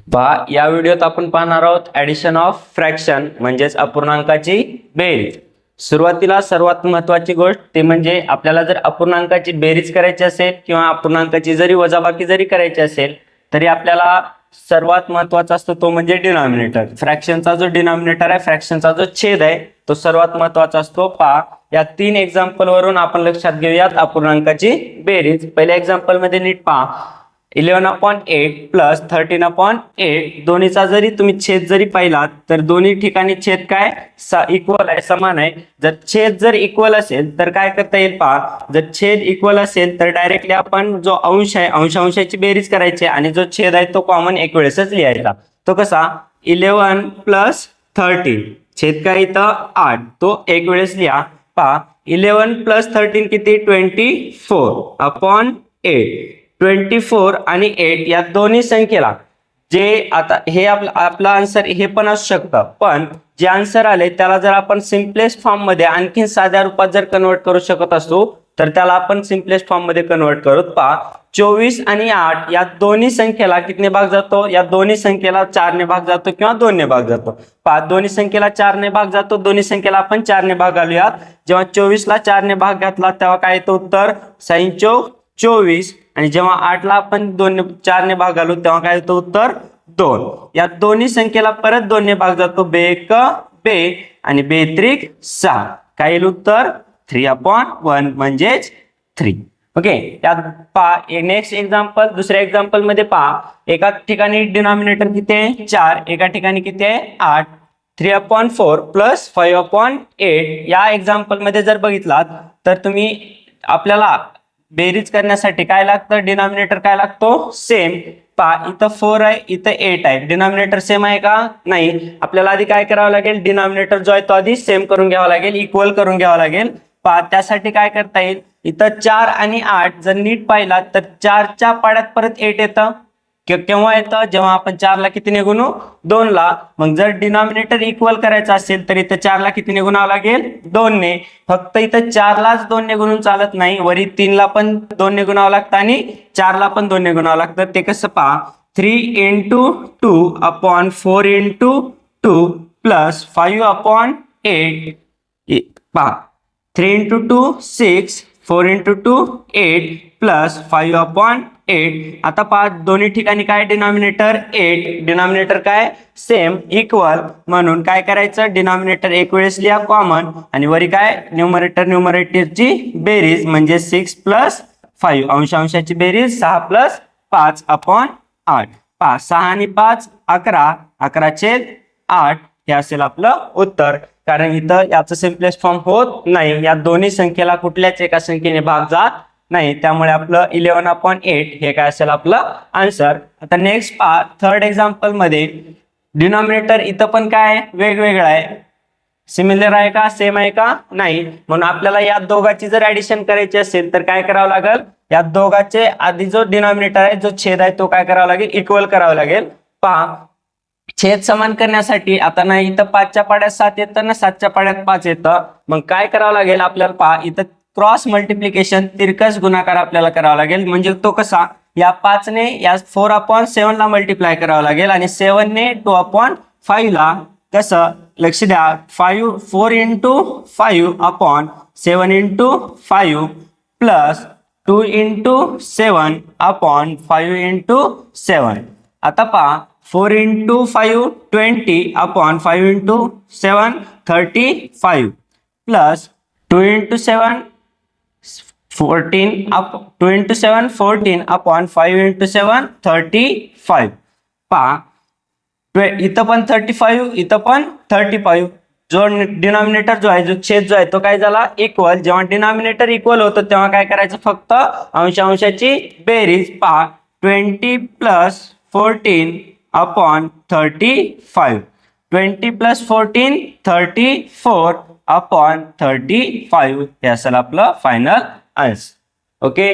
पहा, या व्हिडिओत आपण पाहणार आहोत ॲडिशन ऑफ फ्रॅक्शन म्हणजेच अपूर्णांकाची बेरीज. सुरुवातीला सर्वात महत्त्वाची गोष्ट ते म्हणजे आपल्याला जर अपूर्णांकाची बेरीज करायची असेल किंवा अपूर्णांकाची जरी वजाबाकी जरी करायची असेल तरी आपल्याला सर्वात महत्त्वाचा असतो तो म्हणजे डिनॉमिनेटर. फ्रॅक्शनचा जो डिनॉमिनेटर आहे, फ्रॅक्शनचा जो छेद आहे तो सर्वात महत्त्वाचा असतो. पहा, या 3 एक्झाम्पल वरून आपण लक्षात घेऊयात अपूर्णांकाची बेरीज. पहिल्या एक्झाम्पल मध्ये नीट पहा, 11/8 प्लस 13/8 दोन्हीचा जरी तुम्ही छेद जरी पाहिलात तर दोन्ही ठिकाणी छेद काय इक्वल आहे, समान आहे. जर छेद जर इक्वल असेल तर काय करता येईल पहा, जर छेद इक्वल असेल तर डायरेक्टली आपण जो अंश आहे अंशाची बेरीज करायची आणि जो छेद आहे तो कॉमन एक वेळेसच लिहायचा. तो कसा, 11 प्लस 13 छेद काय इथं 8 तो एक वेळेस लिहा. पहा, 11 प्लस 13 किती 24/8. 24 आणि 8 या दोन्ही संख्येला जे आता हे आपला आन्सर हे पण असू शकतं, पण जे आन्सर आले त्याला जर आपण सिम्पलेस्ट फॉर्म मध्ये आणखी साध्या रूपात जर कन्वर्ट करू शकत असतो तर त्याला आपण सिम्पलेस्ट फॉर्म मध्ये कन्वर्ट करूत. पहा, 24 आणि 8 या दोन्ही संख्येला कितने भाग जातो, या दोन्ही संख्येला 4 ने भाग जातो किंवा 2 ने भाग जातो. पहा, दोन्ही संख्येला 4 ने भाग जातो, दोन्ही संख्येला आपण 4 ने भाग घालूयात. जेव्हा 24 ला 4 ने भाग घातला तेव्हा काय येतं उत्तर 24. आणि जेव्हा 8 ला आपण 4 ने भाग घालू तेव्हा काय येतं उत्तर 2. या दोन्ही संख्येला परत 2 ने भाग जातो, 2 आणि 6 काय येईल उत्तर 3/1 म्हणजेच 3. ओके, त्यात पहा नेक्स्ट एक्झाम्पल, दुसऱ्या एक्झाम्पल मध्ये पहा, एका ठिकाणी डिनॉमिनेटर किती आहे 4, एका ठिकाणी किती आहे 8. 3/4 प्लस 5/8 या एक्झाम्पल मध्ये जर बघितलात तर तुम्ही आपल्याला बेरीज करण्यासाठी काय लागतं, डिनॉमिनेटर काय लागतो सेम. पहा, इथं 4 आहे, इथं 8 आहे, डिनॉमिनेटर सेम आहे का नाही. आपल्याला आधी काय करावं लागेल, डिनॉमिनेटर जो आहे तो आधी सेम करून घ्यावा लागेल, इक्वल करून घ्यावा लागेल. पहा, त्यासाठी काय करता येईल, इथं 4 आणि 8 जर नीट पाहिला तर 4 च्या पाड्यात परत 8 येतं. केव्हा येतं, जेव्हा आपण 4 ला कितीने गुणू 2 ला. मग जर डिनॉमिनेटर इक्वल करायचं असेल तर इथं 4 ला कितीने गुणावं लागेल 2 ने. फक्त इथं 4 लाच 2 ने गुणून चालत नाही, वरी 3 ला पण 2 ने गुणावं लागतं आणि 4 ला पण 2 ने गुणावं लागतं. ते कसं पहा, 3 × 2/4 × 2 प्लस 5/8. पहा, 3 × 2 6, 4 × 2 8 प्लस 5/8. आता पहा, दोन्ही ठिकाणी काय डिनॉमिनेटर 8, डिनॉमिनेटर काय सेम इक्वल, म्हणून काय करायचं, डिनॉमिनेटर एक वेळेस लिहा कॉमन आणि वरी काय न्यूमरेटरची बेरीज म्हणजे 6 + 5 अंशाची बेरीज 6 + 5/8. पहा, 6 आणि 5 11, 11/8 हे असेल आपलं उत्तर. कारण इथं याचं सिम्पलेस्ट फॉर्म होत नाही, या दोन्ही संख्येला कुठल्याच एका संख्येने भाग जात नाही, त्यामुळे आपलं 11/8 हे काय असेल आपलं आन्सर. आता नेक्स्ट पहा, थर्ड एक्झाम्पल मध्ये डिनॉमिनेटर इथं पण काय वेगवेगळं आहे, सिमिलर आहे का सेम आहे का नाही. म्हणून आपल्याला या दोघांची जर ऍडिशन करायची असेल तर काय करावं लागेल, या दोघांचे आधी जो डिनॉमिनेटर आहे जो छेद आहे तो काय करावा लागेल, इक्वल करावा लागेल. पहा, छेद समान करण्यासाठी आता ना इथं 5 च्या पाड्यात 7 येतं ना 7 च्या पाड्यात 5 येतं. मग काय करावं लागेल आपल्याला, पहा इथं क्रॉस मल्टिप्लिकेशन तिरकस गुणाकार आपल्याला करावा लागेल. म्हणजे तो कसा, या 5 ने या 4/7 ला मल्टिप्लाय करावा लागेल आणि 7 ने 2/5 ला. कसं लक्ष द्या, 4 × 5/7 × 5 प्लस 2 × 7/5 × 7. आता पहा, 4 × 5 20/5 × 7 35 प्लस 2 × 7 14 2 × 7 14/5 × 7 35. पहा, इथं पण 35, इथं पण 35. जो डिनॉमिनेटर जो आहे, जो छेद जो आहे तो काय झाला इक्वल. जेव्हा डिनॉमिनेटर इक्वल होतं तेव्हा काय करायचं, फक्त अंशाची बेरीज. पहा, 20 + 14/35, 20 + 14 34/35 हे असेल आपलं फायनल आन्सर. ओके.